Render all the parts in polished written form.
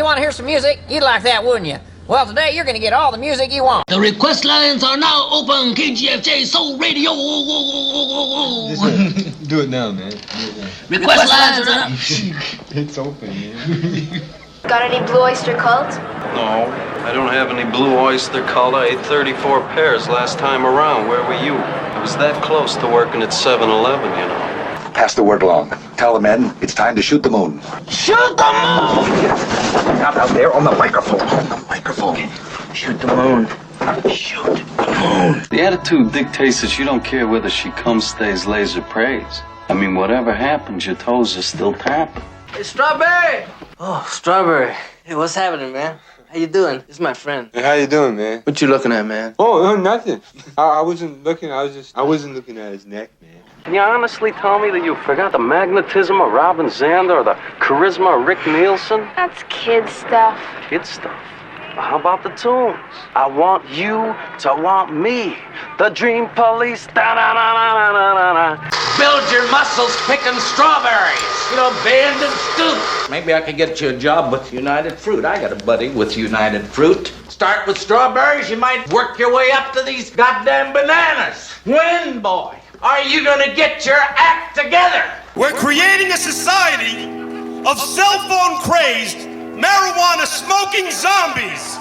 you want to hear some music? You'd like that, wouldn't you? Well, today you're going to get all the music you want. The request lines are now open. KGFJ Soul Radio. Do it now, man. Do it now. Request lines are up. It's open, man. Got any Blue Oyster Cult? No, I don't have any Blue Oyster Cult. I ate 34 pairs last time around. Where were you? I was that close to working at 7-Eleven, you know. Pass the word along. Tell the men it's time to shoot the moon. Shoot the moon! Not out there on the microphone. On the microphone. Shoot the moon. Shoot the moon. The attitude dictates that you don't care whether she comes, stays, lays, or prays. I mean, whatever happens, your toes are still tapping. Hey, Strawberry! Oh, Strawberry. Hey, what's happening, man? How you doing? This is my friend. Hey, how you doing, man? What you looking at, man? Oh, nothing. I wasn't looking. I wasn't looking at his neck, man. Can you honestly tell me that you forgot the magnetism of Robin Zander or the charisma of Rick Nielsen? That's kid stuff. Kid stuff. Well, how about the tunes? I want you to want me. The Dream Police. Da-da-da-da-da-da-da. Build your muscles picking strawberries. You know, Bend and Scoop. Maybe I could get you a job with United Fruit. I got a buddy with United Fruit. Start with strawberries, you might work your way up to these goddamn bananas. When, boy, are you gonna get your act together? We're creating a society of cell phone crazed, marijuana smoking zombies.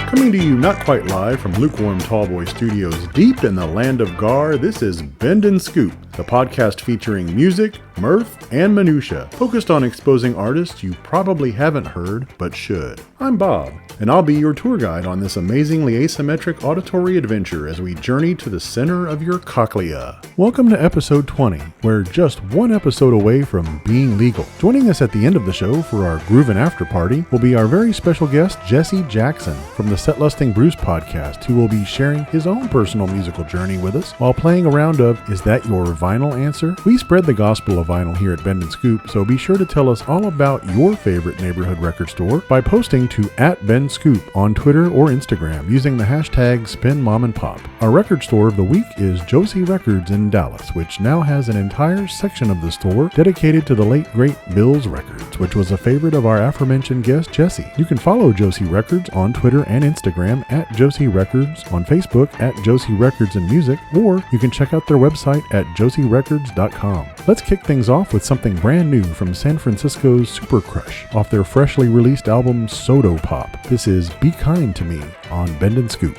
Coming to you not quite live from Lukewarm Tallboy Studios deep in the land of Gar, this is Bend and Scoop, the podcast featuring music, mirth, and minutia, focused on exposing artists you probably haven't heard, but should. I'm Bob, and I'll be your tour guide on this amazingly asymmetric auditory adventure as we journey to the center of your cochlea. Welcome to episode 20, we're just one episode away from being legal. Joining us at the end of the show for our Groovin' After Party will be our very special guest, Jesse Jackson, from the Setlusting Bruce podcast, who will be sharing his own personal musical journey with us while playing a round of Is That Your Vinyl Answer? We spread the gospel of vinyl here at Bend and Scoop, so be sure to tell us all about your favorite neighborhood record store by posting to @BendScoop on Twitter or Instagram using the hashtag SpinMomAndPop. Our record store of the week is Josie Records in Dallas, which now has an entire section of the store dedicated to the late great Bill's Records, which was a favorite of our aforementioned guest Jesse. You can follow Josie Records on Twitter and Instagram @Josie Records, on Facebook @Josie Records and Music, or you can check out their website at josierecords.com. Let's kick things off with something brand new from San Francisco's Super Crush off their freshly released album Sodo Pop. This is Be Kind to Me on Bend and Scoop.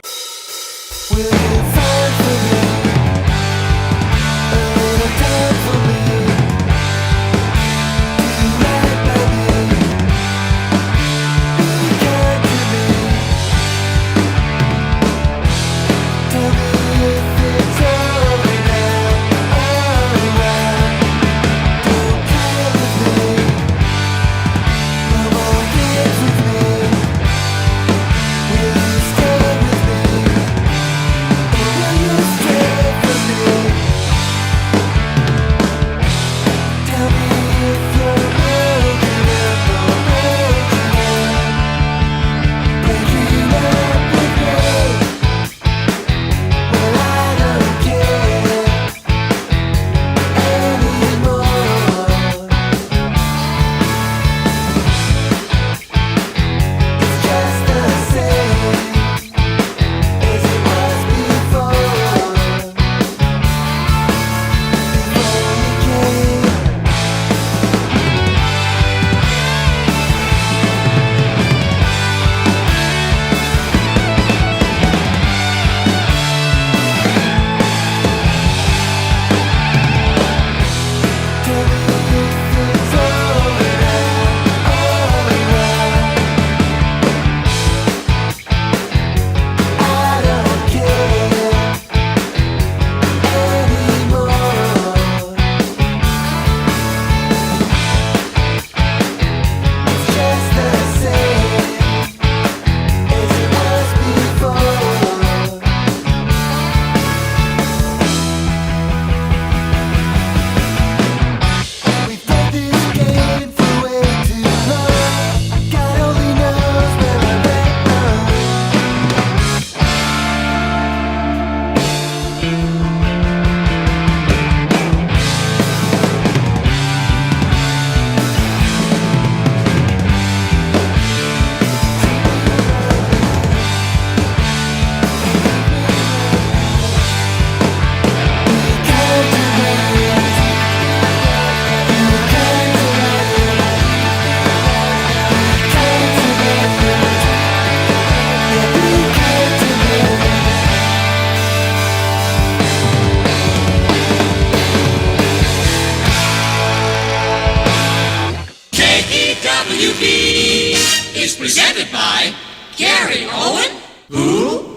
KPWP is presented by Gary Owen. Who?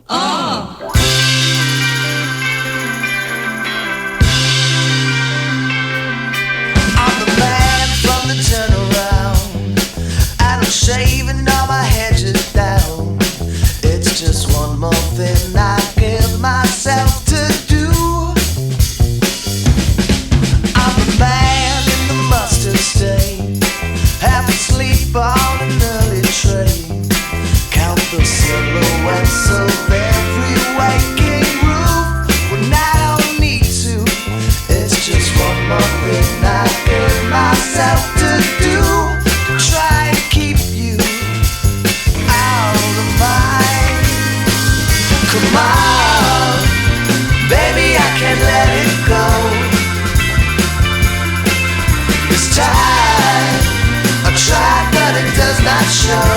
Oh. I'm the man from the turnaround, and I'm shaving all my hedges down. It's just one more thing I give myself to do. I'm the man in the mustard stain, half asleep on an early train. Count the silhouettes of every waking roof when I don't need to. It's just one more thing I give myself to do, to try and keep you out of mind. Come on, baby, I can't let it go. This time I tried, but it does not show.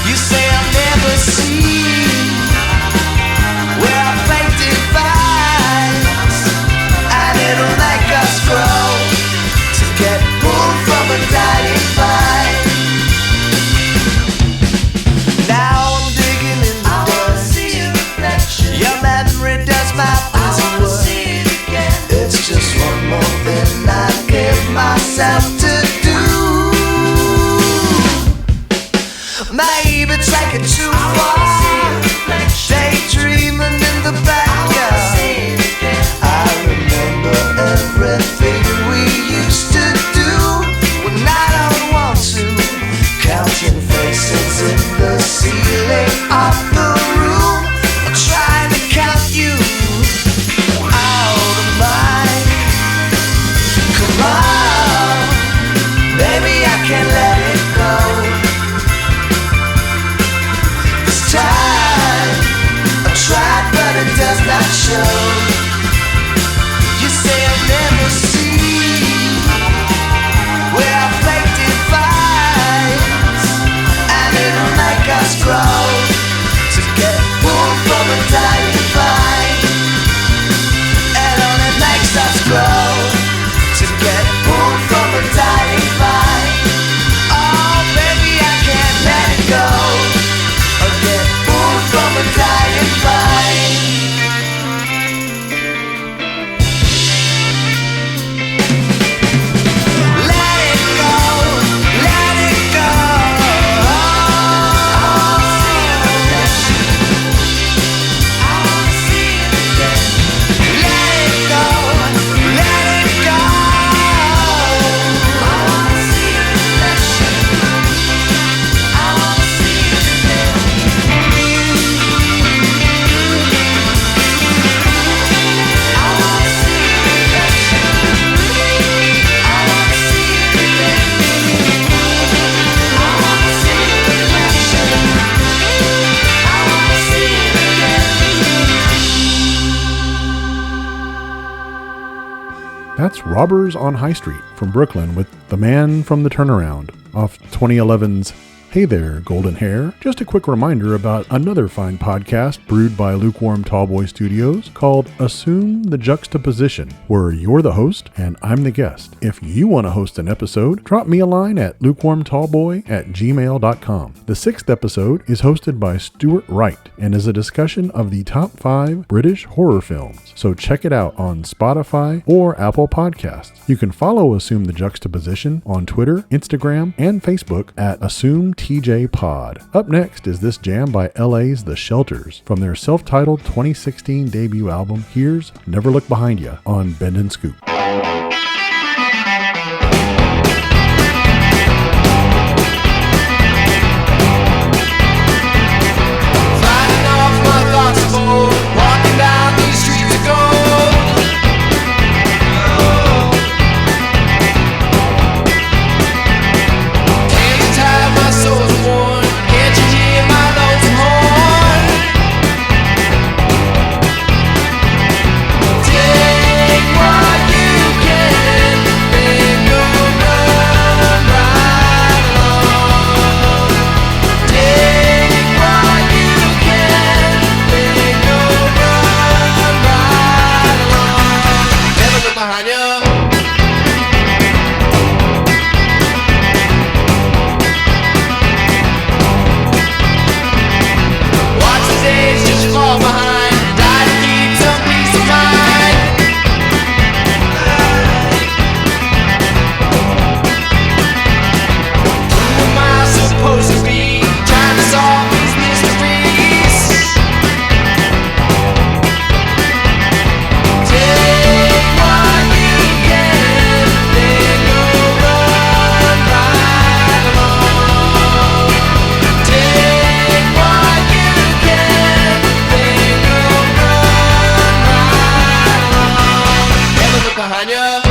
You say I'll never see where our fate divides, and it'll make us grow to get pulled from a dying vine. Now I'm digging in the dirt. Your memory does my busy work. It's just one more thing I give myself to do. Maybe take it too far, daydreaming in the backyard. I remember everything we used to do when I don't want to. Counting faces in the ceiling of the room, I'm trying to count you out of mine. Come on, baby, I can't let it go. This time I tried, but it does not show. You say I'll never see where our fate divides, and it'll make us grow to get pulled from a dying vine. It only makes us grow to get pulled from a dying vine. Oh, baby, I can't let it go, or get pulled from a dying vine. Let it go, let it go. Let it go, let it go. That's Robbers on High Street from Brooklyn with The Man from the Turnaround off 2011's Hey There, Golden Hair. Just a quick reminder about another fine podcast brewed by Lukewarm Tallboy Studios called Assume the Juxtaposition, where you're the host and I'm the guest. If you want to host an episode, drop me a line at lukewarmtallboy@gmail.com. The 6th episode is hosted by Stuart Wright and is a discussion of the top 5 British horror films, so check it out on Spotify or Apple Podcasts. You can follow Assume the Juxtaposition on Twitter, Instagram, and Facebook at Assume TJ Pod. Up next is this jam by LA's The Shelters from their self-titled 2016 debut album. Here's Never Look Behind Ya on Bend and Scoop. Take what you can. ya.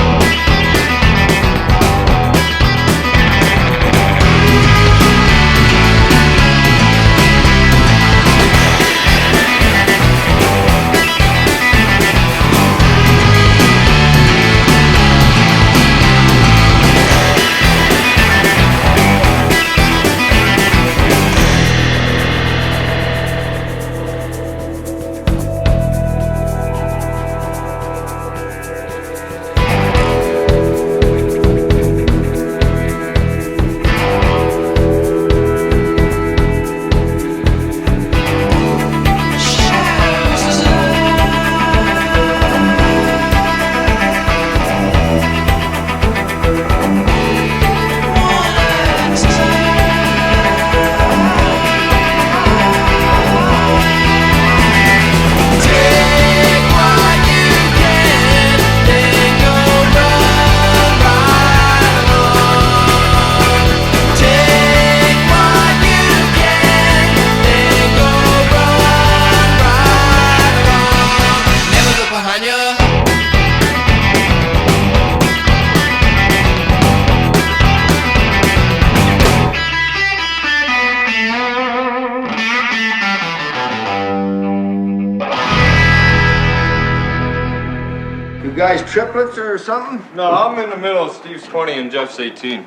You guys triplets or something? No, I'm in the middle. Steve's 20 and Jeff's 18.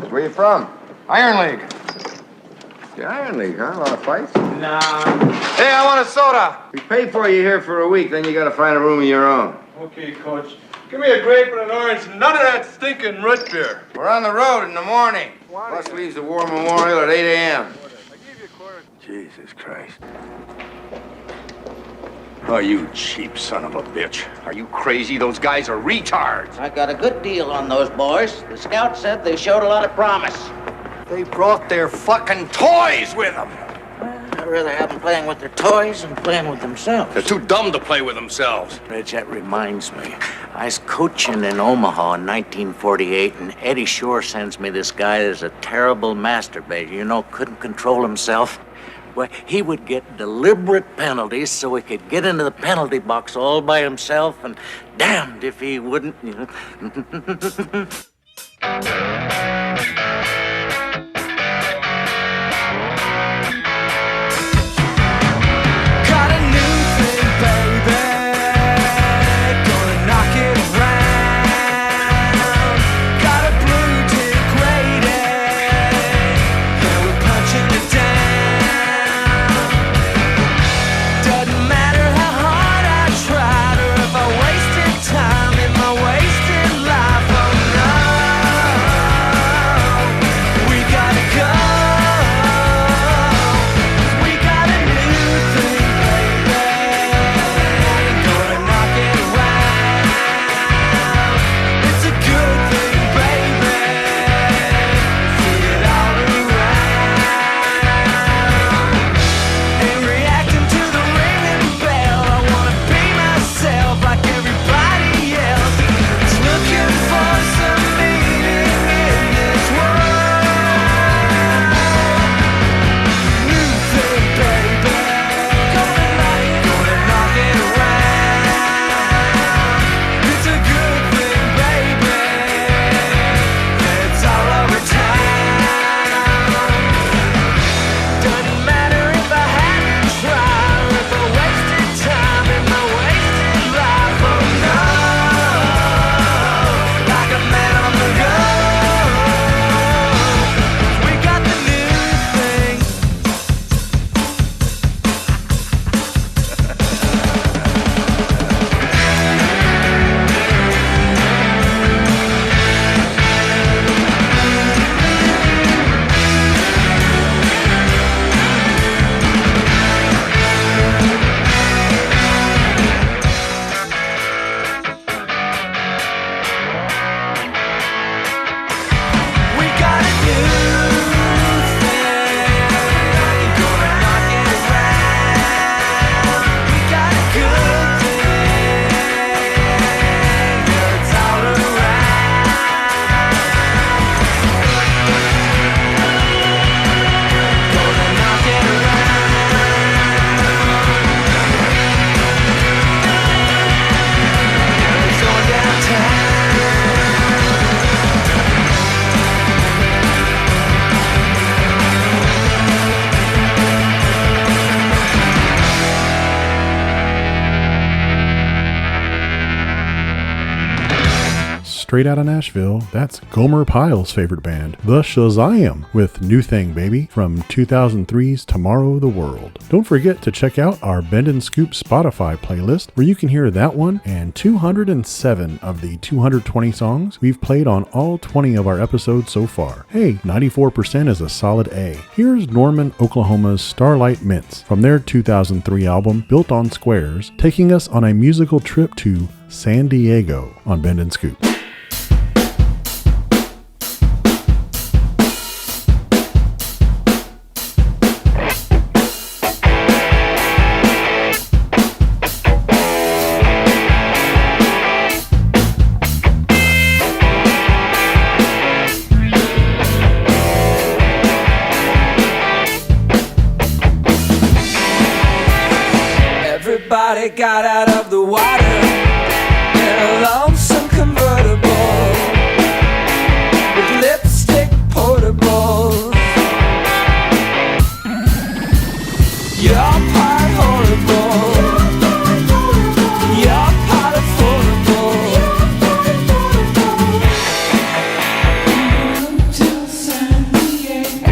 Where you from? Iron League. The Iron League, huh? A lot of fights? Nah. Hey, I want a soda. We pay for you here for a week, then you gotta find a room of your own. Okay, Coach. Give me a grape and an orange. None of that stinking root beer. We're on the road in the morning. Bus leaves the War Memorial at 8 a.m. Jesus Christ. Oh, you cheap son of a bitch. Are you crazy? Those guys are retards. I got a good deal on those boys. The scout said they showed a lot of promise. They brought their fucking toys with them. I'd rather have them playing with their toys than playing with themselves. They're too dumb to play with themselves. Reg, that reminds me. I was coaching in Omaha in 1948, and Eddie Shore sends me this guy that's a terrible masturbator. You know, couldn't control himself. Well, he would get deliberate penalties so he could get into the penalty box all by himself, and damned if he wouldn't, you know. Time in my wasted life, oh no. straight out of Nashville, that's Gomer Pyle's favorite band, The Shazam, with New Thing Baby from 2003's Tomorrow the World. Don't forget to check out our Bend and Scoop Spotify playlist, where you can hear that one and 207 of the 220 songs we've played on all 20 of our episodes so far. Hey, 94% is a solid A. Here's Norman, Oklahoma's Starlight Mints from their 2003 album Built on Squares, taking us on a musical trip to San Diego on Bend and Scoop. Everybody got out of the water in a lonesome convertible with lipstick portables. You're part horrible, you're part affordable. Until San Diego.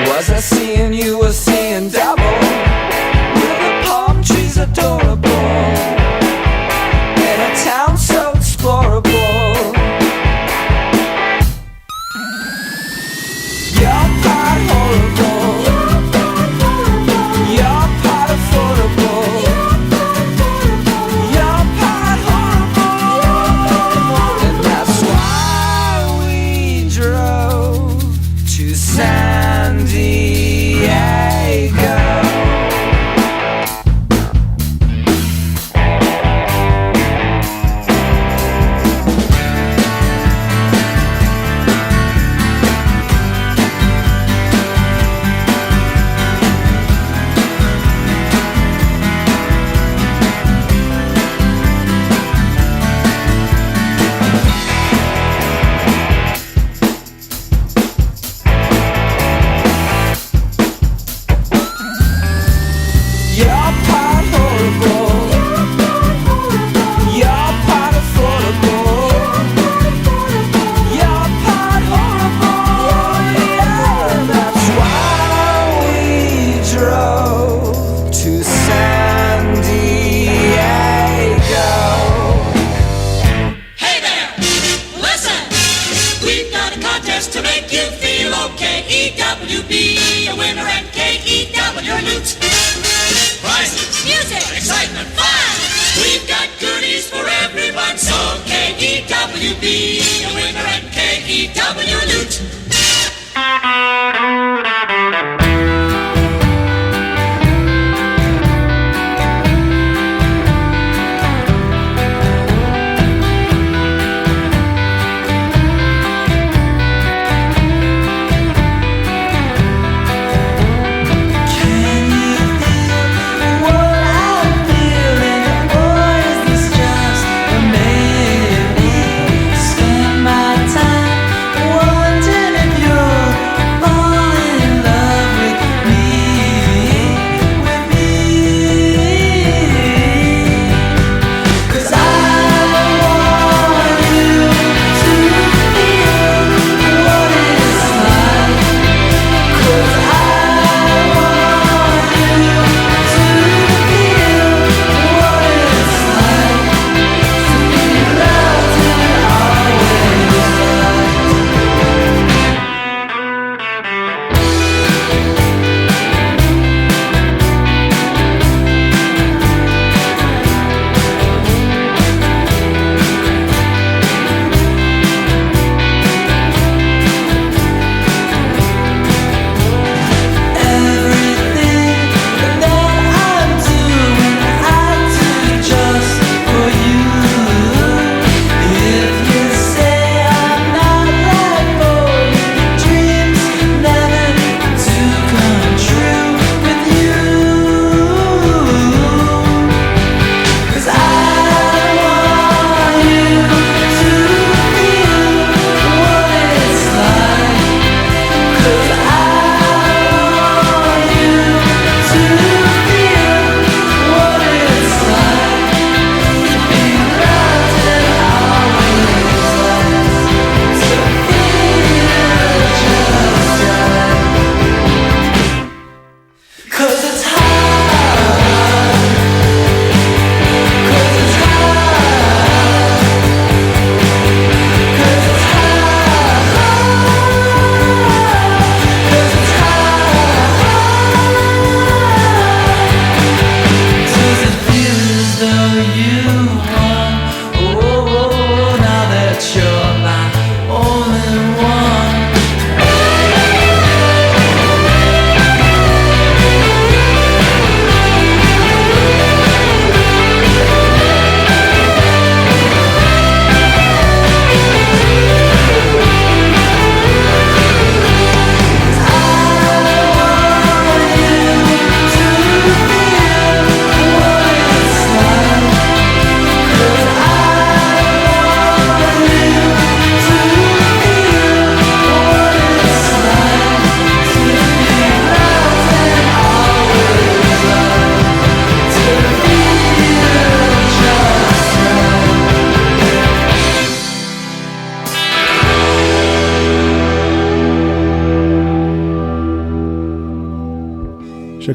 Was I seeing you was seeing double? Were the palm trees adorable in a town so explorable? You're part horrible, you're part affordable, you're part horrible, and that's why we drove to San Diego.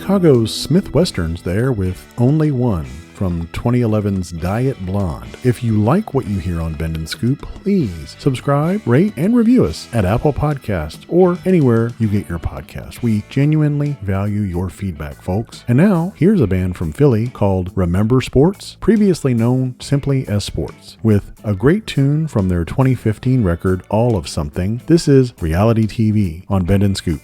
Chicago's Smith Westerns there with Only One from 2011's Diet Blonde. If you like what you hear on Bend and Scoop, please subscribe, rate, and review us at Apple Podcasts or anywhere you get your podcast. We genuinely value your feedback, folks. And now, here's a band from Philly called Remember Sports, previously known simply as Sports, with a great tune from their 2015 record, All of Something. This is Reality TV on Bend and Scoop.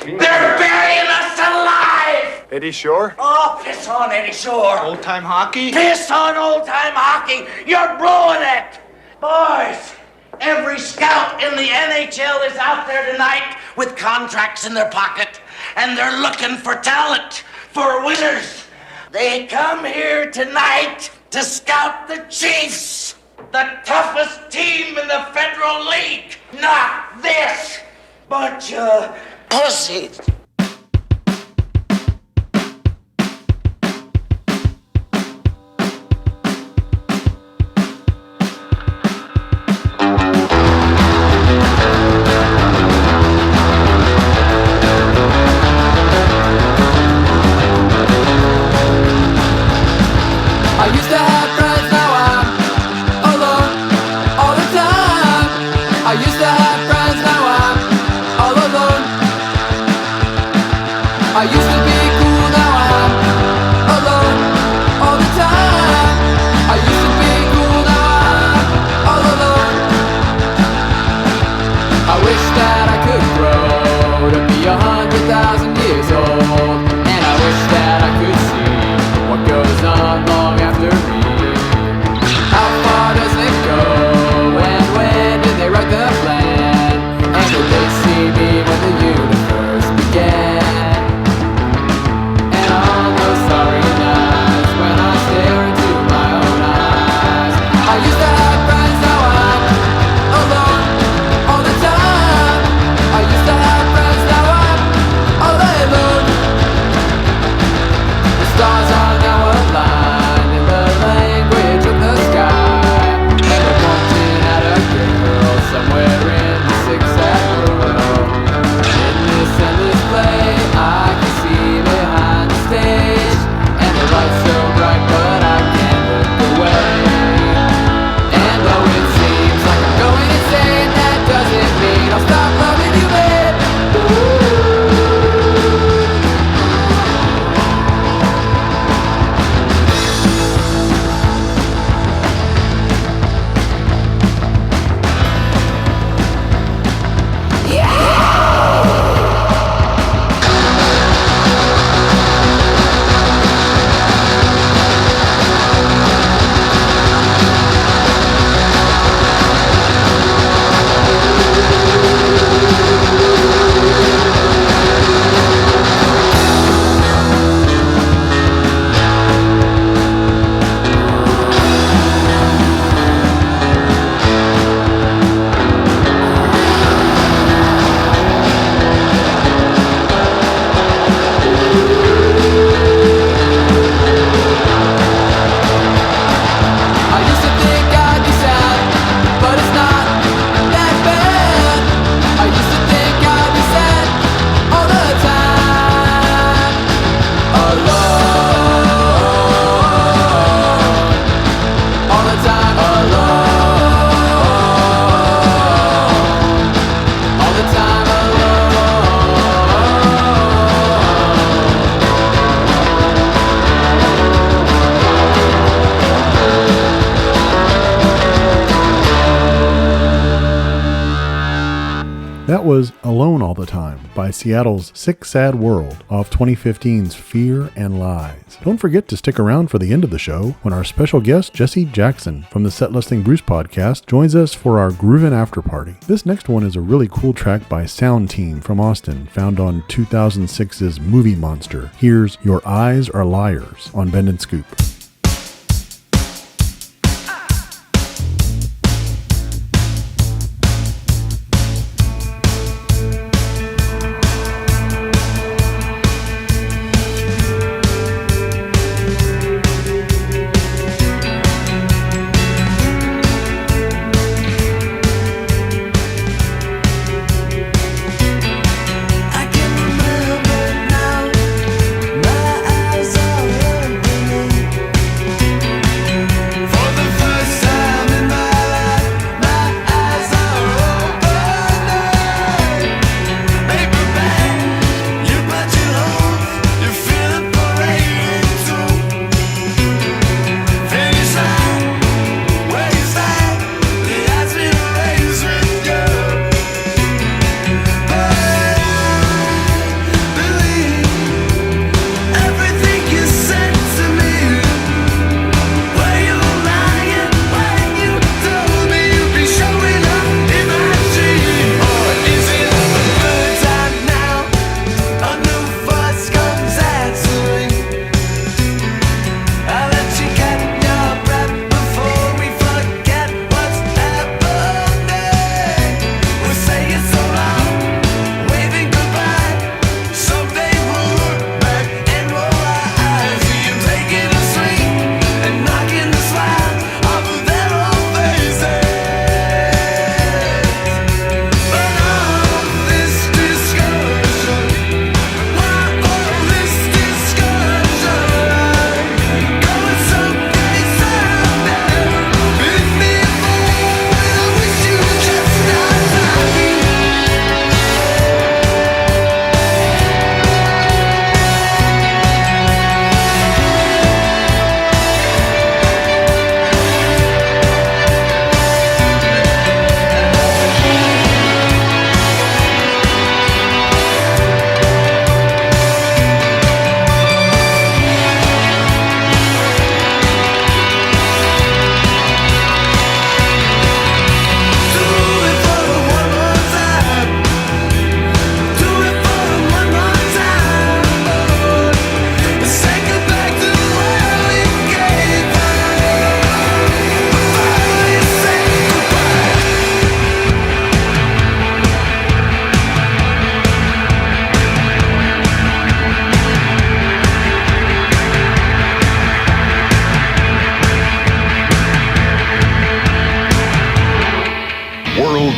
They're burying us alive! Eddie Shore? Oh, piss on Eddie Shore. Old-time hockey? Piss on old-time hockey. You're blowing it. Boys, every scout in the NHL is out there tonight with contracts in their pocket, and they're looking for talent, for winners. They come here tonight to scout the Chiefs, the toughest team in the Federal League. Not this bunch of pussies. I used to have friends, now I'm alone all the time. I used to have friends, now I'm all alone. That was Alone All the Time by Seattle's Sick Sad World off 2015's Fear and Lies. Don't forget to stick around for the end of the show when our special guest Jesse Jackson from the Set Listing Bruce podcast joins us for our Groovin' After Party. This next one is a really cool track by Sound Team from Austin, found on 2006's Movie Monster. Here's Your Eyes Are Liars on Bend and Scoop.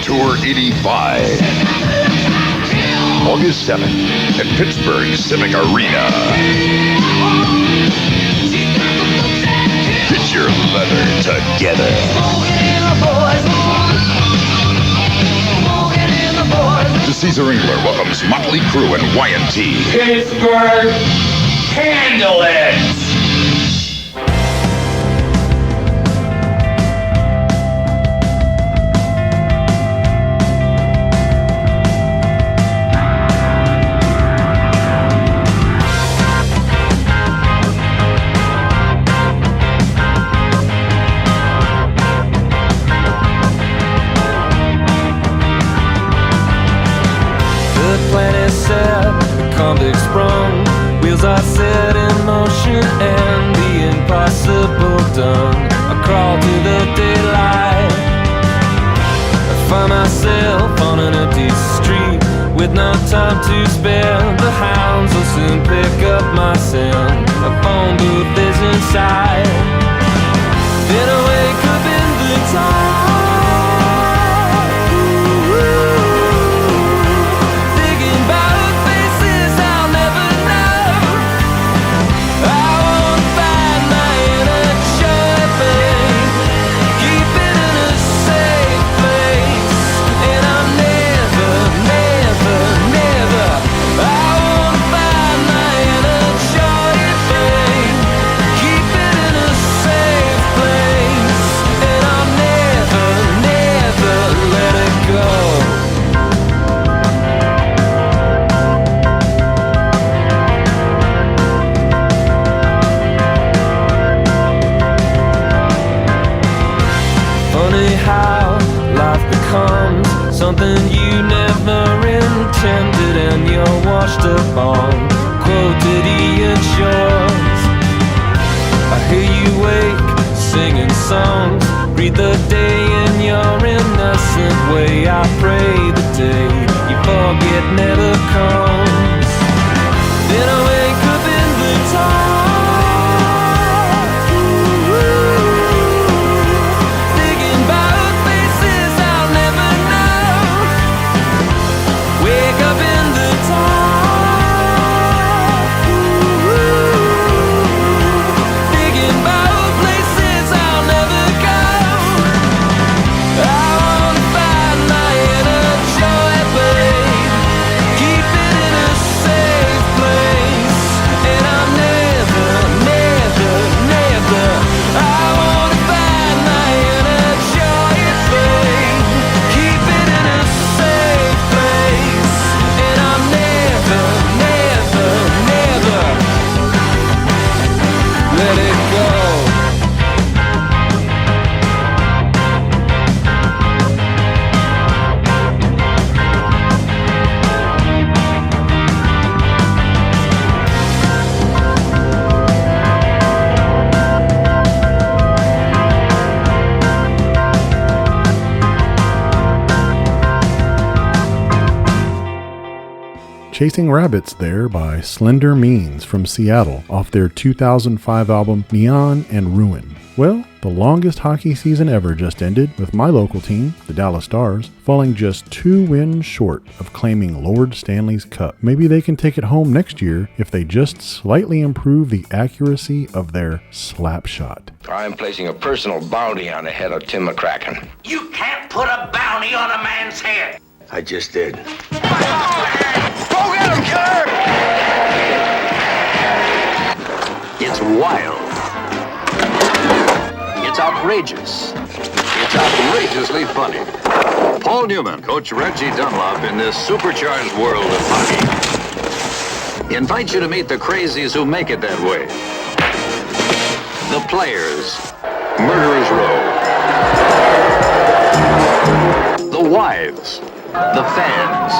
Tour 85. August 7th at Pittsburgh Civic Arena. Get your leather together. The Caesar Engler welcomes Motley Crue and Y&T. Pittsburgh, handle it! Convict sprung, wheels are set in motion, and the impossible done. I crawl to the daylight. I find myself on an empty street with no time to spare. The hounds will soon pick up my scent. A phone booth is inside. Then I wake up in the time. Keep it in a safe place. funny how life becomes something you never intended, and you're washed up on quotidian shores. I hear you wake, singing songs, breathe the day in your innocent way. I pray the day you forget never comes. Then I wake up in the dark, thinking about faces I'll never know. Wake up in the dark, thinking about places I'll never go. I wanna find my inner joy, babe, keep it in a safe place, and I'm never, never, never. I wanna find my inner joy, babe, keep it in a safe place, and I'm never, never, never let it go. Chasing Rabbits there by Slender Means from Seattle off their 2005 album Neon and Ruin. Well, the longest hockey season ever just ended with my local team, the Dallas Stars, falling just 2 wins short of claiming Lord Stanley's Cup. Maybe they can take it home next year if they just slightly improve the accuracy of their Slapshot. I'm placing a personal bounty on the head of Tim McCracken. You can't put a bounty on a man's head. I just did. Go get him, killer! It's wild. It's outrageous. It's outrageously funny. Paul Newman, Coach Reggie Dunlop in this supercharged world of hockey, invites you to meet the crazies who make it that way. The players. Murderers Row. The wives. The fans.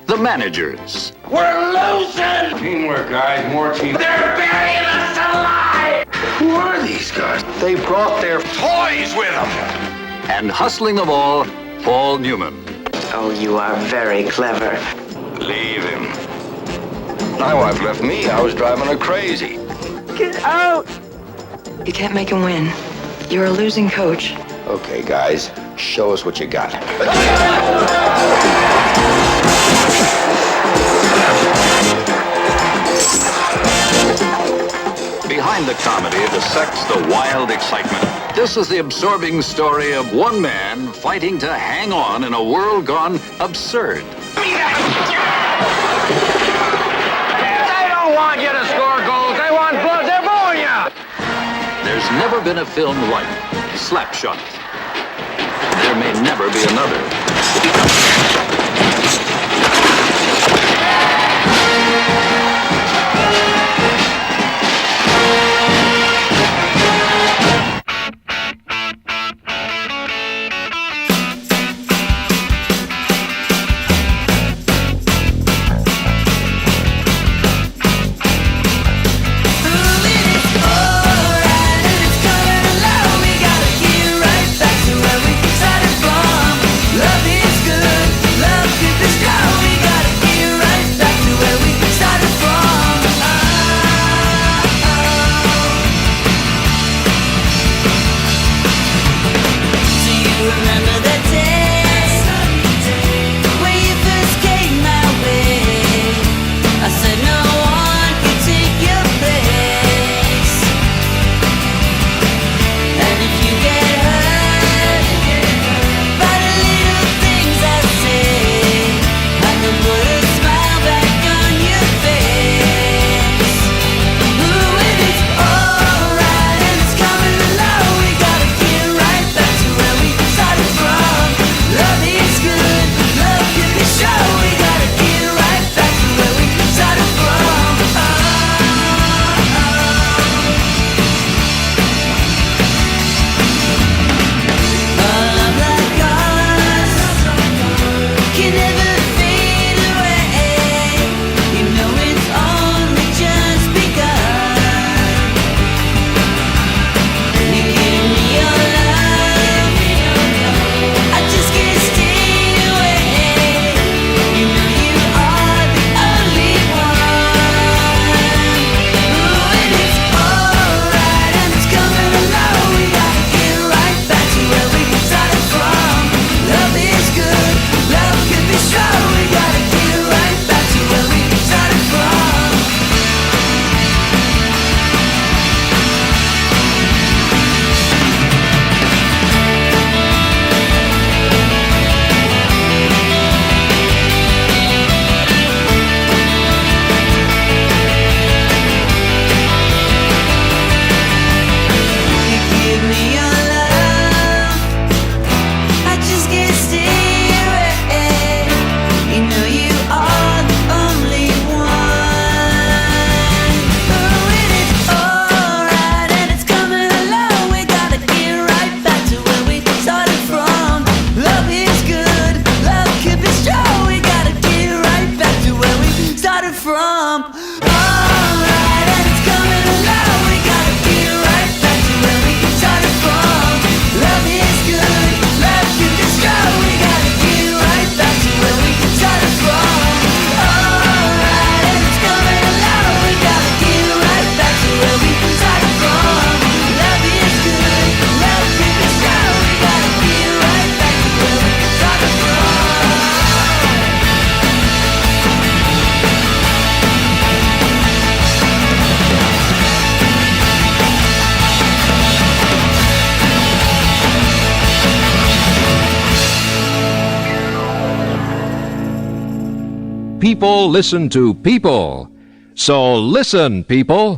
The managers. We're losing! Teamwork, guys. More teamwork. They're burying us alive! Who are these guys? They brought their Toys with them! And hustling them all, Paul Newman. Oh, you are very clever. Leave him. My wife left me. I was driving her crazy. Get out! You can't make him win. You're a losing coach. Okay, guys. Show us what you got. Behind the comedy, the sex, the wild excitement. This is the absorbing story of one man fighting to hang on in a world gone absurd. They don't want you to score goals. They want blood. They're booing you. There's never been a film like Slapshot. There may never be another. Love is good. People listen to people. So listen, people.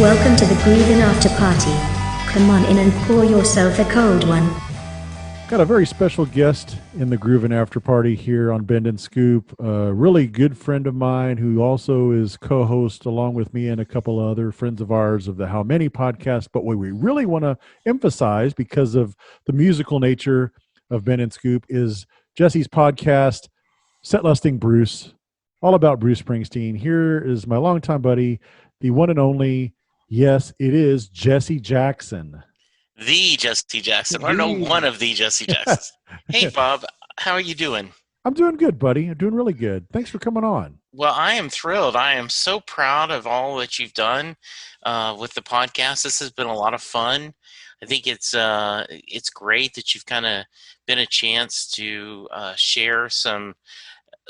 Welcome to the Groovin' After Party. Come on in and pour yourself a cold one. Got a very special guest in the Groovin' After Party here on Bend and Scoop. A really good friend of mine who also is co-host along with me and a couple of other friends of ours of the How Many podcast. But what we really want to emphasize, because of the musical nature of Bend and Scoop, is Jesse's podcast, Set Lusting Bruce, all about Bruce Springsteen. Here is my longtime buddy, the one and only, yes, it is Jesse Jackson. The Jesse Jackson. I know one of the Jesse Jacksons. Hey, Bob, how are you doing? I'm doing good, buddy. I'm doing really good. Thanks for coming on. Well, I am thrilled. I am so proud of all that you've done with the podcast. This has been a lot of fun. I think it's great that you've kind of been a chance to share some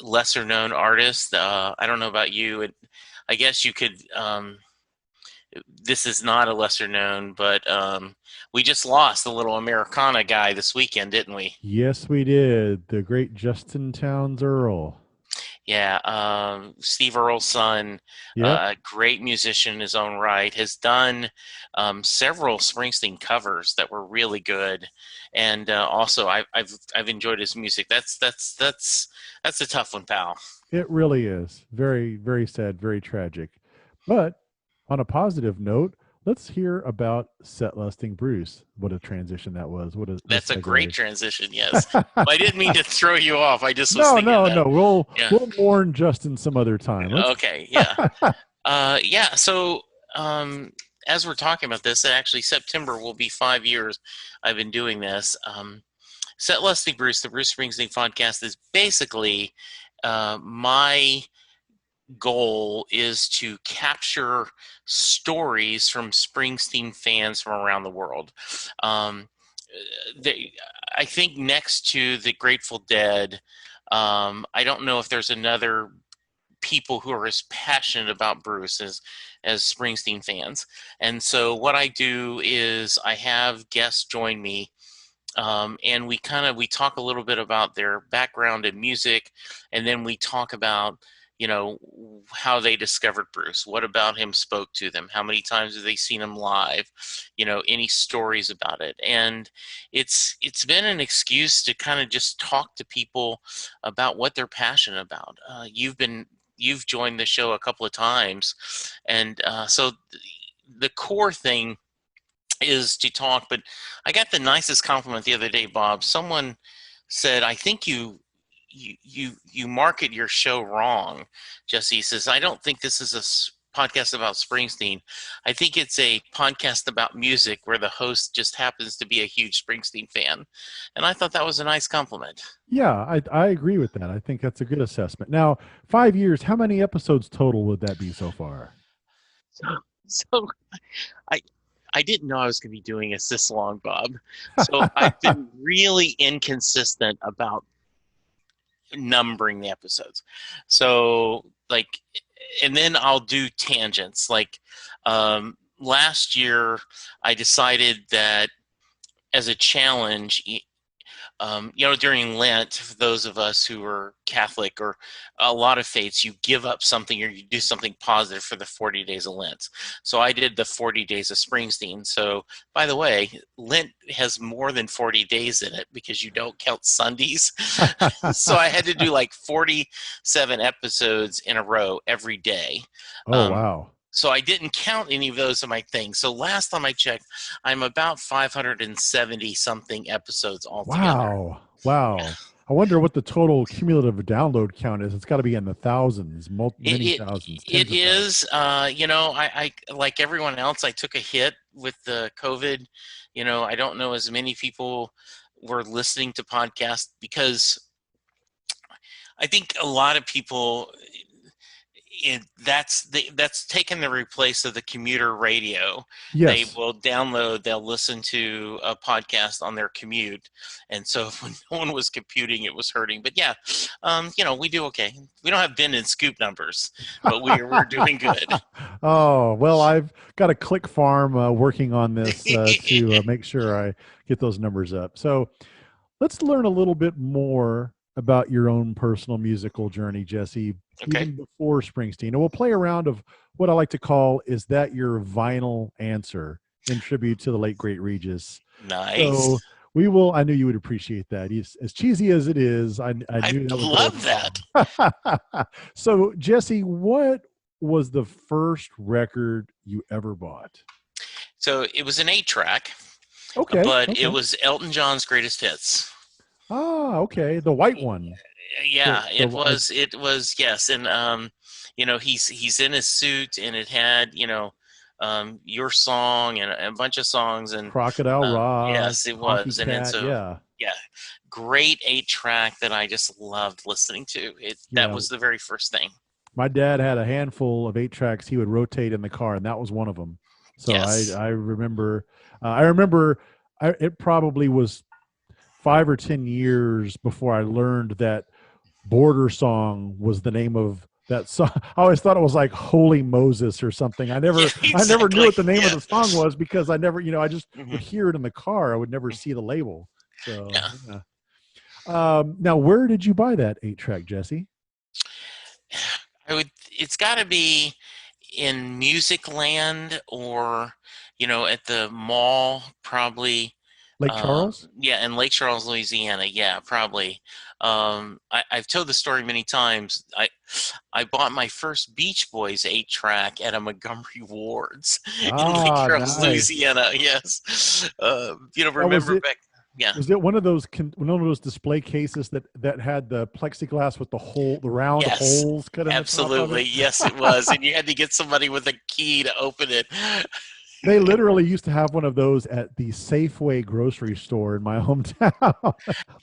lesser known artists. I don't know about you. I guess you could. This is not a lesser known, but we just lost the little Americana guy this weekend, didn't we? Yes, we did. The great Justin Townes Earl. Yeah, Steve Earle's son, Yep. a great musician in his own right, has done several Springsteen covers that were really good, and also I've enjoyed his music. That's a tough one, pal. It really is. Very, very sad, very tragic. But on a positive note, let's hear about Set Lusting Bruce. What a transition that was. That's a great transition, yes. I didn't mean to throw you off. I just was No. We'll warn Justin some other time. Okay, yeah. Yeah, so as we're talking about this, actually September will be 5 years I've been doing this. Set Lusting Bruce, the Bruce Springsteen podcast, is basically my goal is to capture stories from Springsteen fans from around the world. I think next to the Grateful Dead, I don't know if there's another people who are as passionate about Bruce as Springsteen fans. And so what I do is I have guests join me, and we talk a little bit about their background in music, and then we talk about how they discovered Bruce. What about him spoke to them? How many times have they seen him live? Any stories about it? And it's been an excuse to kind of just talk to people about what they're passionate about. You've joined the show a couple of times, and so the core thing is to talk. But I got the nicest compliment the other day, Bob. Someone said, "I think you market your show wrong." Jesse says, "I don't think this is a podcast about Springsteen. I think it's a podcast about music where the host just happens to be a huge Springsteen fan." And I thought that was a nice compliment. Yeah, I agree with that. I think that's a good assessment. Now, 5 years, how many episodes total would that be so far? So I didn't know I was going to be doing this long, Bob. So I've been really inconsistent about numbering the episodes. So and then I'll do tangents. Last year I decided that as a challenge, during Lent, for those of us who are Catholic or a lot of faiths, you give up something or you do something positive for the 40 days of Lent. So I did the 40 days of Springsteen. So, by the way, Lent has more than 40 days in it because you don't count Sundays. So I had to do 47 episodes in a row every day. Oh, wow. So I didn't count any of those in my thing. So last time I checked, I'm about 570 something episodes altogether. Wow. I wonder what the total cumulative download count is. It's got to be in the thousands, many thousands. It is. I like everyone else, I took a hit with the COVID. I don't know as many people were listening to podcasts because I think a lot of people, that's taken the replace of the commuter radio. Yes. They will download, they'll listen to a podcast on their commute, and so when no one was computing, it was hurting. But yeah, we do okay. We don't have Bend and Scoop numbers, but we're doing good. Oh, well, I've got a click farm working on this to make sure I get those numbers up. So let's learn a little bit more about your own personal musical journey, Jesse, even before Springsteen. And we'll play a round of what I like to call, is that your vinyl answer, in tribute to the late, great Regis. Nice. So we will, I knew you would appreciate that. As cheesy as it is, I knew that was love that. So, Jesse, what was the first record you ever bought? So it was an 8-track. Okay. But it was Elton John's greatest hits. Ah, okay. The white one. Yeah, it was, yes. And, he's in his suit, and it had, your song and a bunch of songs. And Crocodile Rock. Yes, it was. Cat, and so, yeah. Great 8-track that I just loved listening to. That was the very first thing. My dad had a handful of 8-tracks he would rotate in the car, and that was one of them. So yes. I remember, it probably was 5 or 10 years before I learned that Border Song was the name of that song. I always thought it was like Holy Moses or something. I never knew what the name of the song was, because I never, I just would hear it in the car. I would never see the label. So, now where did you buy that 8-track, Jesse? It's got to be in Music Land, or, at the mall, probably. Lake Charles? Yeah, in Lake Charles, Louisiana. Yeah, probably. I've told the story many times. I bought my first Beach Boys 8-track at a Montgomery Ward's in Lake Charles, Louisiana. Yes. Remember back. Yeah. Was it one of those display cases that had the plexiglass with the round holes cut in? Absolutely. Yes, it was. And you had to get somebody with a key to open it. They literally used to have one of those at the Safeway grocery store in my hometown.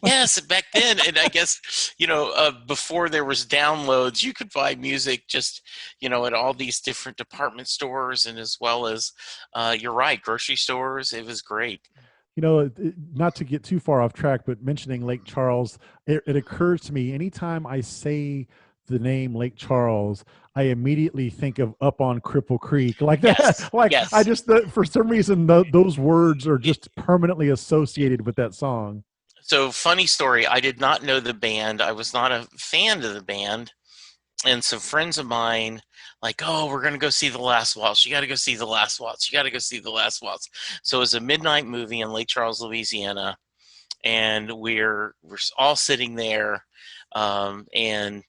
Yes, back then. And I guess, before there was downloads, you could buy music just, at all these different department stores, and as well as, you're right, grocery stores. It was great. Not to get too far off track, but mentioning Lake Charles, it occurs to me anytime I say the name Lake Charles, I immediately think of Up on Cripple Creek, like that. Yes, like yes. I just, for some reason, those words are just permanently associated with that song. So, funny story, I did not know the band. I was not a fan of the band. And so friends of mine, like, oh, we're going to go see The Last Waltz. You got to go see The Last Waltz. You got to go see The Last Waltz. So it was a midnight movie in Lake Charles, Louisiana. And we're all sitting there, and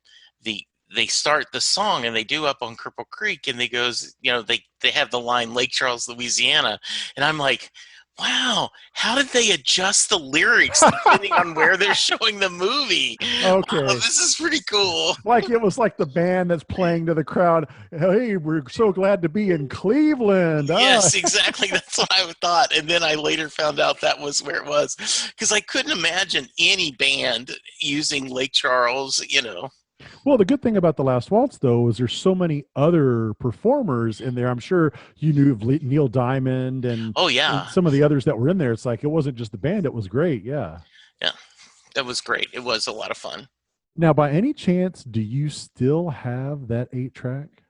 they start the song, and they do Up on Cripple Creek, and they have the line Lake Charles, Louisiana, and I'm like, wow, how did they adjust the lyrics depending on where they're showing the movie? Okay. This is pretty cool. Like it was like the band that's playing to the crowd, hey, we're so glad to be in Cleveland. Yes, exactly. That's what I thought. And then I later found out that was where it was, because I couldn't imagine any band using Lake Charles, Well, the good thing about The Last Waltz, though, is there's so many other performers in there. I'm sure you knew of Neil Diamond and, and some of the others that were in there. It's like it wasn't just the band. It was great. Yeah. Yeah, that was great. It was a lot of fun. Now, by any chance, do you still have that 8-track?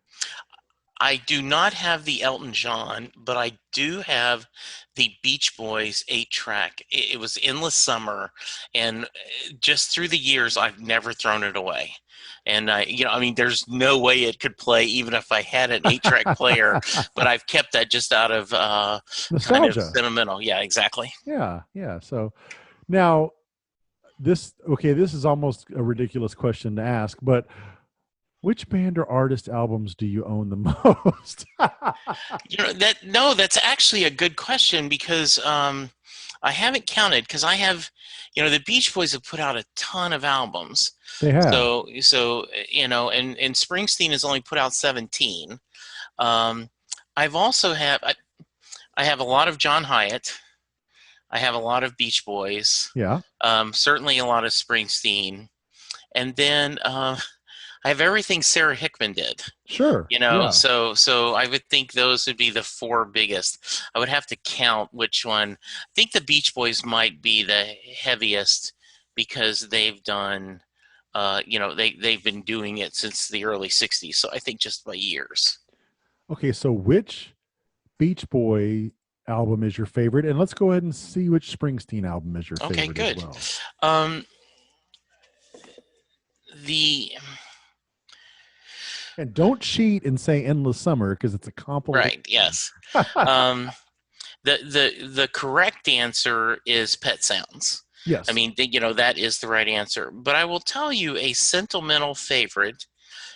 I do not have the Elton John, but I do have the Beach Boys 8-track. It was Endless Summer, and just through the years, I've never thrown it away. And there's no way it could play even if I had an 8-track player, but I've kept that just out of kind of sentimental. Yeah, exactly. Yeah. So now this is almost a ridiculous question to ask, but which band or artist albums do you own the most? That's actually a good question, because I haven't counted, because I have, the Beach Boys have put out a ton of albums. They have. So and Springsteen has only put out 17. I have a lot of John Hyatt. I have a lot of Beach Boys. Yeah. Certainly a lot of Springsteen. and then I have everything Sarah Hickman did. Sure. Yeah. So I would think those would be the 4 biggest. I would have to count which one. I think the Beach Boys might be the heaviest because they've done, they've been doing it since the early 60s. So I think just by years. Okay, so which Beach Boy album is your favorite? And let's go ahead and see which Springsteen album is your favorite good. as well. And don't cheat and say Endless Summer because it's a compilation. Right, yes. The correct answer is Pet Sounds. Yes. I mean, that is the right answer. But I will tell you a sentimental favorite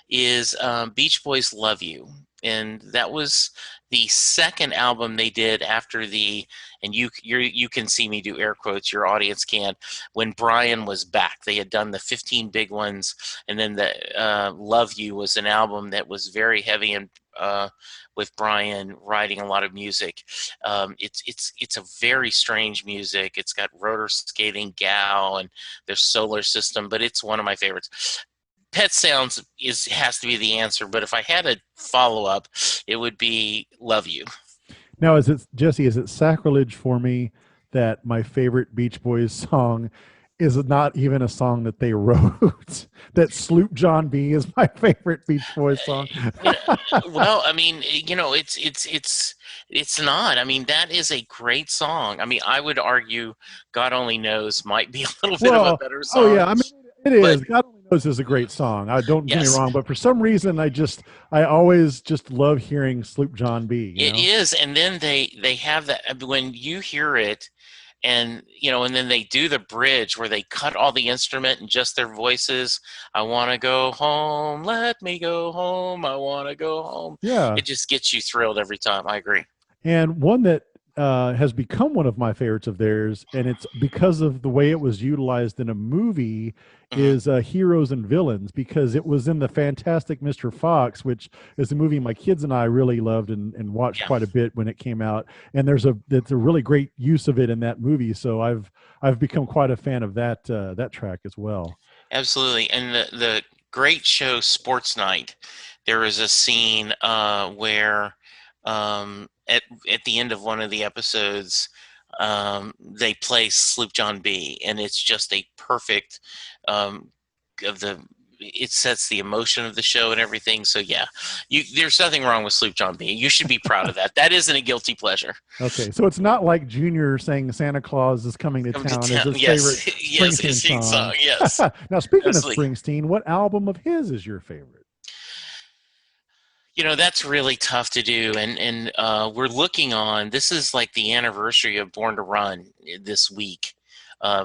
is Beach Boys' Love You. And that was the second album they did after and you can see me do air quotes, your audience can, when Brian was back. They had done the 15 big ones, and then the Love You was an album that was very heavy and with Brian writing a lot of music. It's a very strange music. It's got rotor skating, gal, and their solar system, but it's one of my favorites. Pet Sounds has to be the answer, but if I had a follow-up, it would be Love You. Now, Jesse, is it sacrilege for me that my favorite Beach Boys song is not even a song that they wrote? That Sloop John B is my favorite Beach Boys song. Well, I mean, it's not. I mean, that is a great song. I mean, I would argue God Only Knows might be a little bit of a better song. Oh yeah, I mean, it is. God Only Knows is a great song. Don't get me wrong, but for some reason, I always just love hearing Sloop John B. It is, and then they have that when you hear it, and and then they do the bridge where they cut all the instrument and just their voices. I want to go home, let me go home. I want to go home. Yeah, it just gets you thrilled every time. I agree. And one that has become one of my favorites of theirs, and it's because of the way it was utilized in a movie, is Heroes and Villains, because it was in the Fantastic Mr. Fox, which is a movie my kids and I really loved and watched quite a bit when it came out. And it's a really great use of it in that movie. So I've become quite a fan of that track as well. Absolutely. And the great show Sports Night, there is a scene where at the end of one of the episodes, they play Sloop John B, and it's just a perfect it sets the emotion of the show and everything. So yeah, there's nothing wrong with Sloop John B. You should be proud of that. That isn't a guilty pleasure. Okay, so it's not like Junior saying Santa Claus is coming to town is his favorite Springsteen song. Yes. Now, speaking of Springsteen, what album of his is your favorite? That's really tough to do, and we're looking on. This is like the anniversary of Born to Run this week,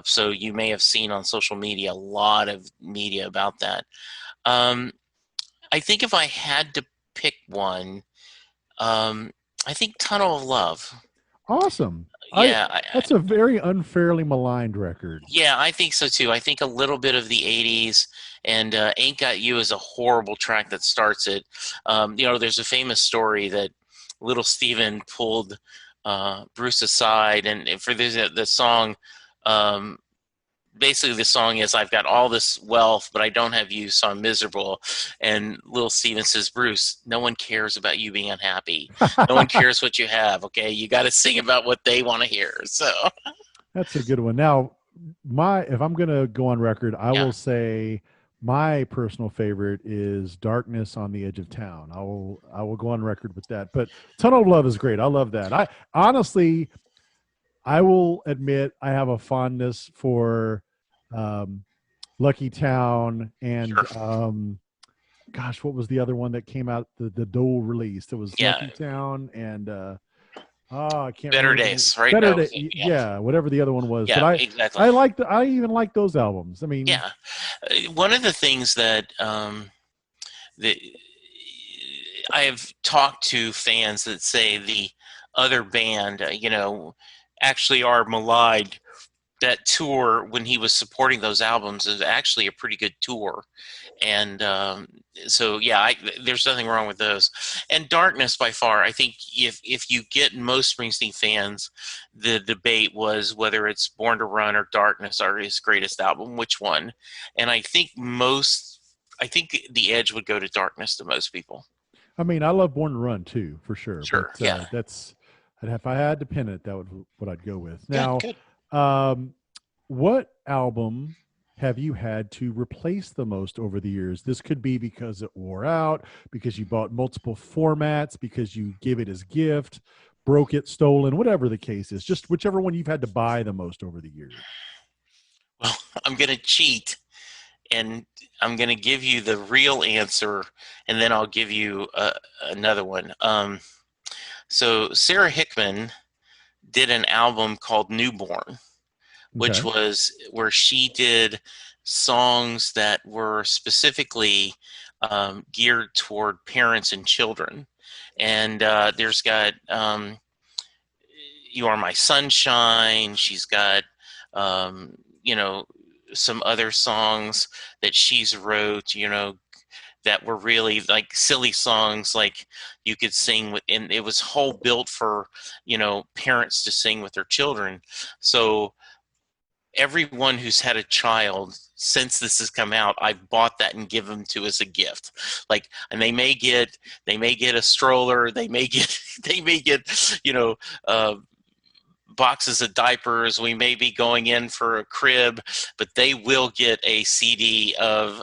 so you may have seen on social media a lot of media about that. I think if I had to pick one, I think Tunnel of Love. Awesome. Yeah, that's a very unfairly maligned record. Yeah, I think so too. I think a little bit of the 80s, and Ain't Got You is a horrible track that starts it. There's a famous story that Little Steven pulled Bruce aside, and for the song, basically the song is, I've got all this wealth, but I don't have you, so I'm miserable. And Little Steven says, Bruce, no one cares about you being unhappy. No one cares what you have, okay? You got to sing about what they want to hear. So that's a good one. Now, if I'm going to go on record, I will say my personal favorite is Darkness on the Edge of Town. I will go on record with that. But Tunnel of Love is great. I love that. I will admit I have a fondness for Lucky Town and gosh, what was the other one that came out, the Dole released? It was Lucky Town and I can't Better remember. Days, right? Better Days, yeah, whatever the other one was. Yeah, but exactly. I even like those albums. I mean, yeah, one of the things that I have talked to fans that say the other band, actually are maligned that tour when he was supporting those albums is actually a pretty good tour. And so, yeah, there's nothing wrong with those. And Darkness, by far, I think if you get most Springsteen fans, the debate was whether it's Born to Run or Darkness are his greatest album, which one. And I think the edge would go to Darkness to most people. I mean, I love Born to Run too, for sure. Sure, but, yeah. If I had to pin it, that would what I'd go with. Yeah, Now, good. What album have you had to replace the most over the years? This could be because it wore out, because you bought multiple formats, because you gave it as gift, broke it, stolen, whatever the case is. Just whichever one you've had to buy the most over the years. Well, I'm going to cheat, and I'm going to give you the real answer, and then I'll give you another one. So Sarah Hickman did an album called Newborn, which was where she did songs that were specifically geared toward parents and children. And there's got You Are My Sunshine. She's got, some other songs that she's wrote, that were really like silly songs, like you could sing with, and it was whole built for, parents to sing with their children. So everyone who's had a child since this has come out, I've bought that and give them to as a gift. Like, and they may get a stroller, they may get, boxes of diapers. We may be going in for a crib, but they will get a CD of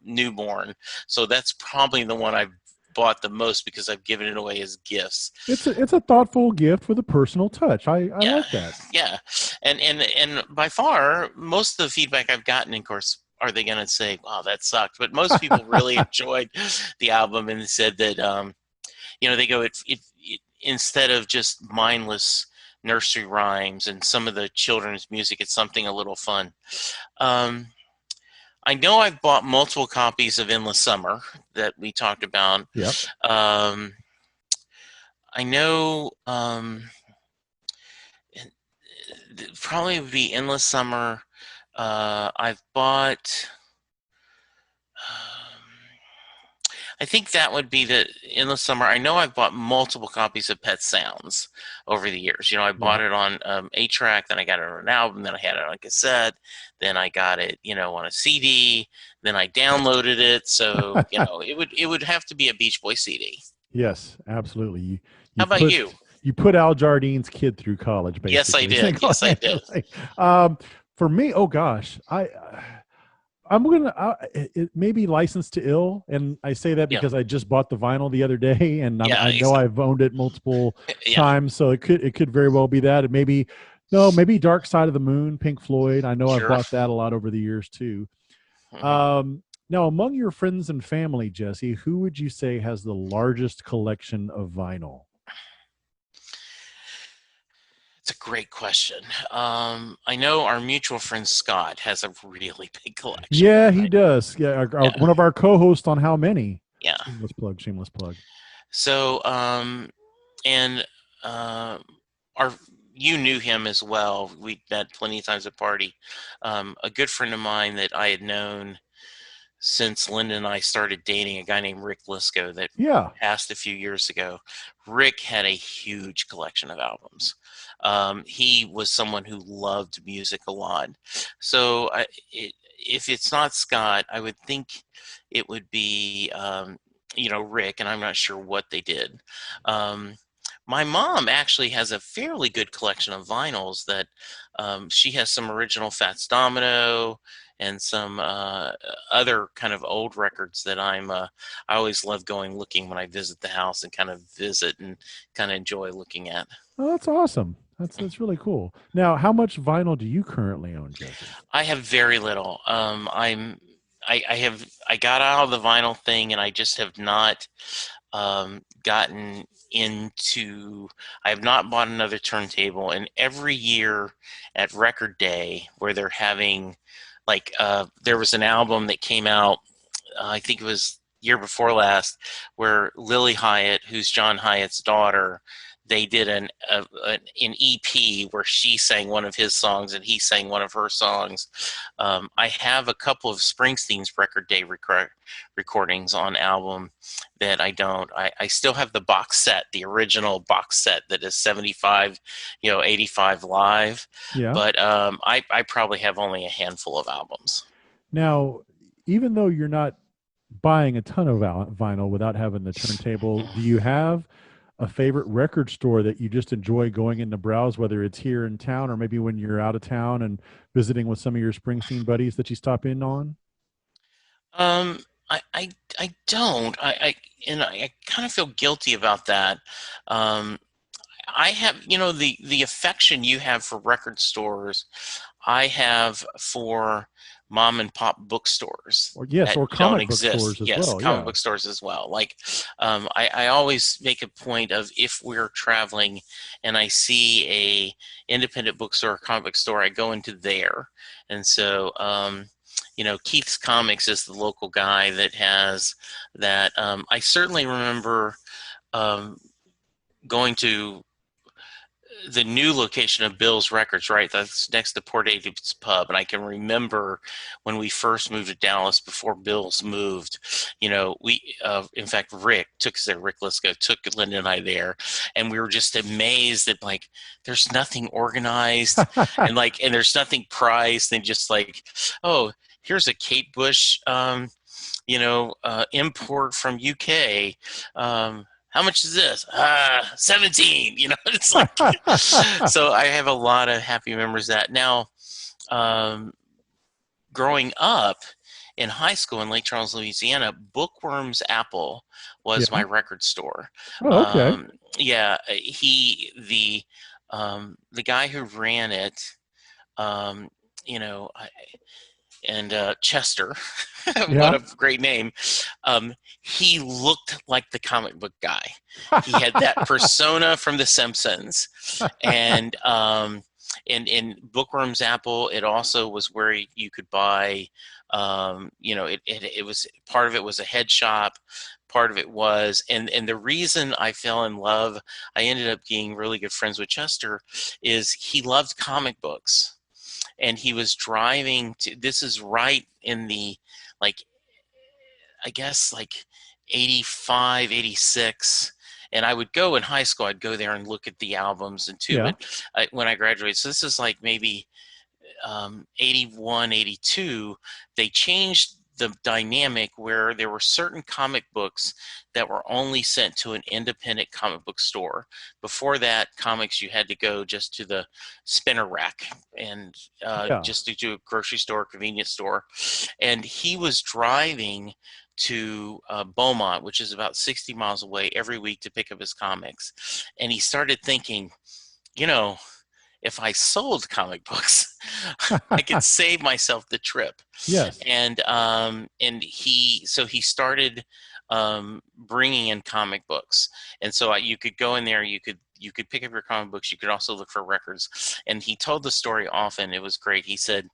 Newborn. So that's probably the one I've bought the most because I've given it away as gifts. It's a thoughtful gift with a personal touch. I like that. Yeah. And by far, most of the feedback I've gotten, of course, are they going to say, wow, that sucked? But most people really enjoyed the album and said that, they go, it instead of just mindless nursery rhymes and some of the children's music, it's something a little fun. I know I've bought multiple copies of Endless Summer that we talked about. Yep. I know probably would be Endless Summer. I've bought. I think that would be the Endless Summer. I know I've bought multiple copies of Pet Sounds over the years. I bought it on 8-track, then I got it on an album, then I had it on cassette, then I got it, on a CD, then I downloaded it. So, it would have to be a Beach Boy CD. Yes, absolutely. How about you? You put Al Jardine's kid through college, basically. Yes, I did. Yes, I did. For me, oh gosh, I'm gonna it may be Licensed to Ill, and I say that because I just bought the vinyl the other day, and I know I've owned it multiple times, so it could very well be that. It maybe Dark Side of the Moon, Pink Floyd. I know I've bought that a lot over the years too. Now, among your friends and family, Jesse, who would you say has the largest collection of vinyl? It's a great question. I know our mutual friend Scott has a really big collection. Yeah, he does. Yeah, one of our co-hosts on How Many. Yeah. Shameless plug. So, you knew him as well. We met plenty of times at party. A good friend of mine that I had known since Linda and I started dating, a guy named Rick Lisco that passed a few years ago. Rick had a huge collection of albums. He was someone who loved music a lot. So if it's not Scott, I would think it would be, Rick, and I'm not sure what they did. My mom actually has a fairly good collection of vinyls that she has some original Fats Domino and some other kind of old records that I always love looking when I visit the house and kind of visit and kind of enjoy looking at. Oh, that's awesome. That's really cool. Now, how much vinyl do you currently own, Jesse? I have very little. I got out of the vinyl thing, and I just have not gotten into. I have not bought another turntable, and every year at Record Day, where they're having, there was an album that came out. I think it was year before last, where Lily Hyatt, who's John Hyatt's daughter, they did an EP where she sang one of his songs and he sang one of her songs. I have a couple of Springsteen's Record Day recordings on album that I don't. I still have the box set, the original box set that is 75, 85 live. Yeah. But I probably have only a handful of albums. Now, even though you're not buying a ton of vinyl without having the turntable, do you have a favorite record store that you just enjoy going in to browse, whether it's here in town or maybe when you're out of town and visiting with some of your Springsteen buddies that you stop in on? I don't. I kind of feel guilty about that. I have, the affection you have for record stores, I have for mom and pop bookstores. Or comic book stores as well. Comic book stores as well. Like, I always make a point of, if we're traveling and I see a independent bookstore or comic book store, I go into there. And so, Keith's Comics is the local guy that has that. I certainly remember going to the new location of Bill's Records, right? That's next to Port David's Pub. And I can remember when we first moved to Dallas before Bill's moved, we, in fact, Rick took us there. Rick Lisko took Linda and I there. And we were just amazed that, like, there's nothing organized and there's nothing priced, and just like, oh, here's a Kate Bush, import from UK. How much is this? 17, it's like, so I have a lot of happy memories of that. Now, growing up in high school in Lake Charles, Louisiana, Bookworm's Apple was my record store. Oh, okay. The guy who ran it, Chester, what a great name. He looked like the comic book guy. He had that persona from The Simpsons. And in Bookworm's Apple, it also was where you could buy, it was, part of it was a head shop. Part of it was, and the reason I fell in love, I ended up being really good friends with Chester, is he loved comic books. And he was driving to, this is right in the, 85, 86. And I would go in high school, I'd go there and look at the albums and too. But when I graduated, so this is like maybe 81, 82, they changed the dynamic where there were certain comic books that were only sent to an independent comic book store. Before that, comics, you had to go just to the spinner rack and just to a grocery store, convenience store. And he was driving to Beaumont, which is about 60 miles away, every week to pick up his comics. And he started thinking, if I sold comic books, I could save myself the trip. Yes. And he started bringing in comic books. And so you could go in there, you could pick up your comic books. You could also look for records. And he told the story often. It was great. He said,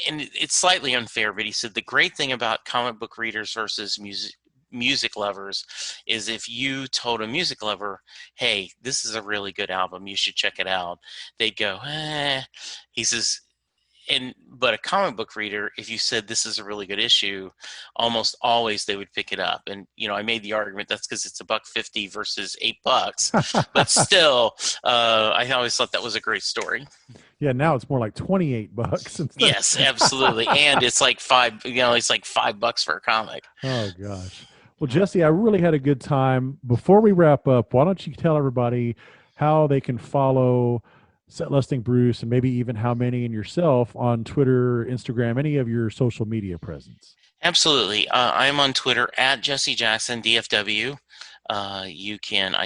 and it's slightly unfair, but he said, the great thing about comic book readers versus music lovers is if you told a music lover, hey, this is a really good album, you should check it out, they'd go, He says, but a comic book reader, if you said this is a really good issue, almost always they would pick it up. And I made the argument that's because it's $1.50 versus $8, but still, I always thought that was a great story. Yeah, now it's more like $28. Yes, absolutely, and it's like it's like $5 for a comic. Oh gosh. Well, Jesse, I really had a good time. Before we wrap up, why don't you tell everybody how they can follow Set Lusting Bruce, and maybe even how many and yourself on Twitter, Instagram, any of your social media presence? Absolutely. I'm on Twitter at Jesse Jackson, DFW. I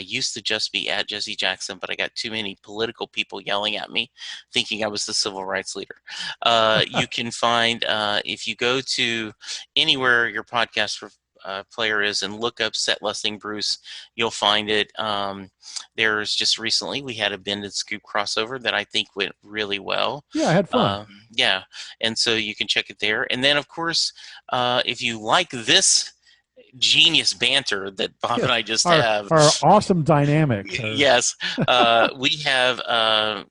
used to just be at Jesse Jackson, but I got too many political people yelling at me, thinking I was the civil rights leader. You can find, if you go to anywhere your podcast player is and look up Set Lusting Bruce, you'll find it. There's just recently, we had a Bend and Scoop crossover that I think went really well. Yeah, I had fun. And so you can check it there. And then, of course, if you like this genius banter that Bob and I just have. Our awesome dynamic. Yes. We have,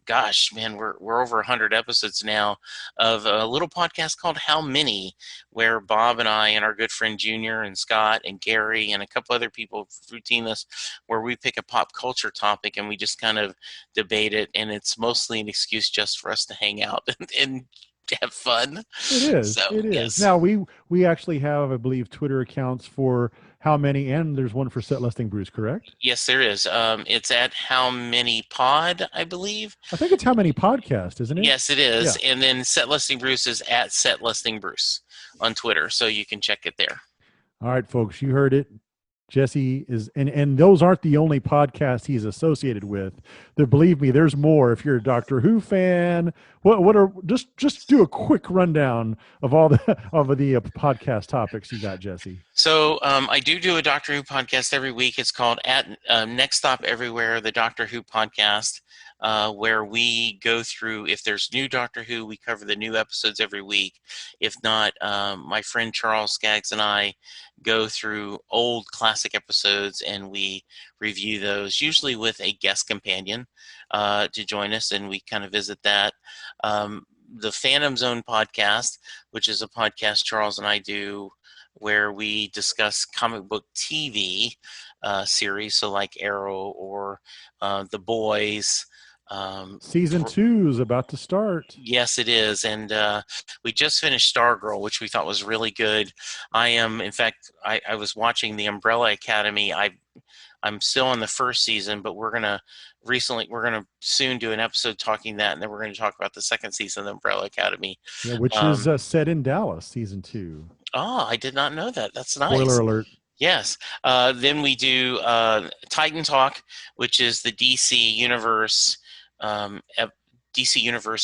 gosh, man, we're over 100 episodes now of a little podcast called How Many, where Bob and I and our good friend Junior and Scott and Gary and a couple other people routine this, where we pick a pop culture topic and we just kind of debate it, and it's mostly an excuse just for us to hang out and have fun. It is. So, it is. yes. Now we actually have, I believe, Twitter accounts for How Many, and there's one for Set Listing Bruce, correct? Yes, there is. It's at How Many Pod, I believe. I think it's How Many Podcast, isn't it? Yes, it is. Yeah. And then Set Listing Bruce is at Set Listing Bruce on Twitter, so you can check it there. All right, folks, you heard it. Jesse is, and those aren't the only podcasts he's associated with. Believe me, there's more. If you're a Doctor Who fan, what are just do a quick rundown of all the podcast topics you got, Jesse. So I do a Doctor Who podcast every week. It's called at Next Stop Everywhere, the Doctor Who podcast, where we go through, if there's new Doctor Who, we cover the new episodes every week. If not, my friend Charles Skaggs and I go through old classic episodes and we review those, usually with a guest companion to join us, and we kind of visit that. The Phantom Zone podcast, which is a podcast Charles and I do where we discuss comic book TV series, so like Arrow or The Boys. Season 2 is about to start. Yes, it is. And we just finished Stargirl, which we thought was really good. In fact, I was watching the Umbrella Academy. I'm still on the first season, but we're gonna soon do an episode talking that, and then we're gonna talk about the second season of the Umbrella Academy. Yeah, which is set in Dallas, season 2. Oh, I did not know that. That's nice. Spoiler alert. Yes. Then we do Titan Talk, which is the DC Universe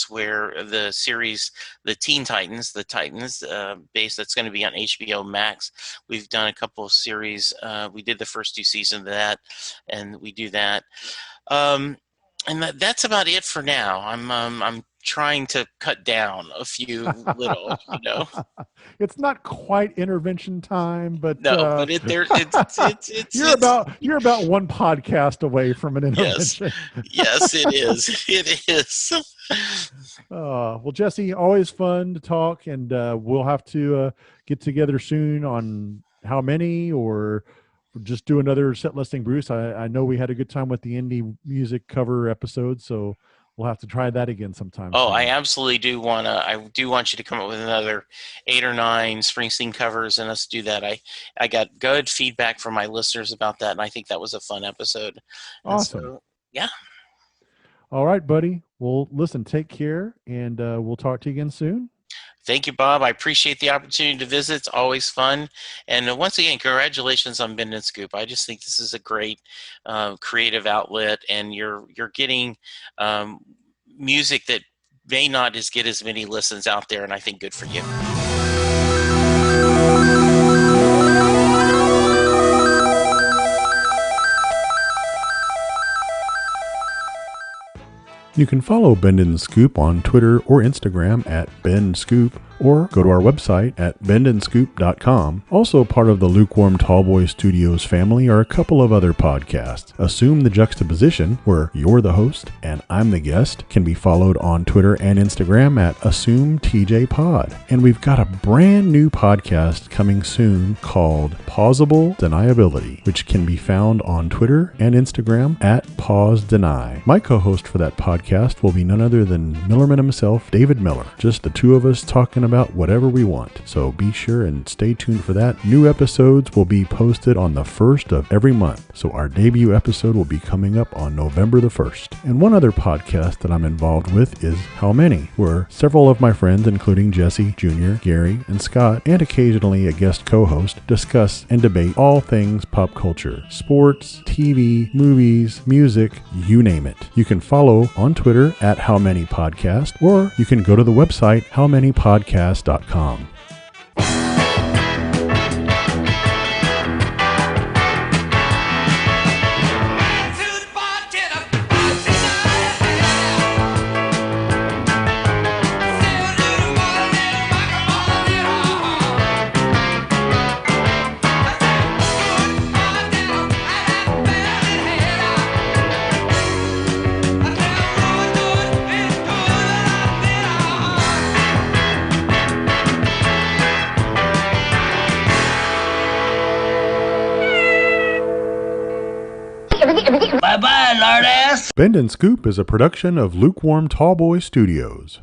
where the series, the Teen Titans, base, that's going to be on HBO Max. We've done a couple of series. We did the first 2 seasons of that, and we do that. And that's about it for now. I'm trying to cut down a few little, It's not quite intervention time, but no, but it's you're about one podcast away from an intervention. Yes, it is. It is. Well, Jesse, always fun to talk, and we'll have to get together soon on How Many, or just do another Set Listing Bruce. I know we had a good time with the indie music cover episode, so we'll have to try that again sometime. Oh, I absolutely do want to. I do want you to come up with another 8 or 9 Springsteen covers, and us do that. I got good feedback from my listeners about that, and I think that was a fun episode. Awesome. So, yeah. All right, buddy. Well, listen, take care, and we'll talk to you again soon. Thank you, Bob. I appreciate the opportunity to visit. It's always fun. And once again, congratulations on Bend and Scoop. I just think this is a great creative outlet, and you're getting music that may not get as many listens out there, and I think good for you. You can follow Bend and Scoop on Twitter or Instagram at BendScoop, or go to our website at bendandscoop.com. Also part of the Lukewarm Tallboy Studios family are a couple of other podcasts. Assume the Juxtaposition, where you're the host and I'm the guest, can be followed on Twitter and Instagram at AssumeTJPod. And we've got a brand new podcast coming soon called Plausible Deniability, which can be found on Twitter and Instagram at PauseDeny. My co-host for that podcast will be none other than Millerman himself, David Miller. Just the two of us talking about whatever we want. So be sure and stay tuned for that. New episodes will be posted on the 1st of every month. So our debut episode will be coming up on November the 1st. And one other podcast that I'm involved with is How Many, where several of my friends, including Jesse, Jr., Gary, and Scott, and occasionally a guest co-host, discuss and debate all things pop culture, sports, TV, movies, music, you name it. You can follow on Twitter at How Many Podcast, or you can go to the website howmanypodcast.com. Bye-bye, lard ass. Bend and Scoop is a production of Lukewarm Tallboy Studios.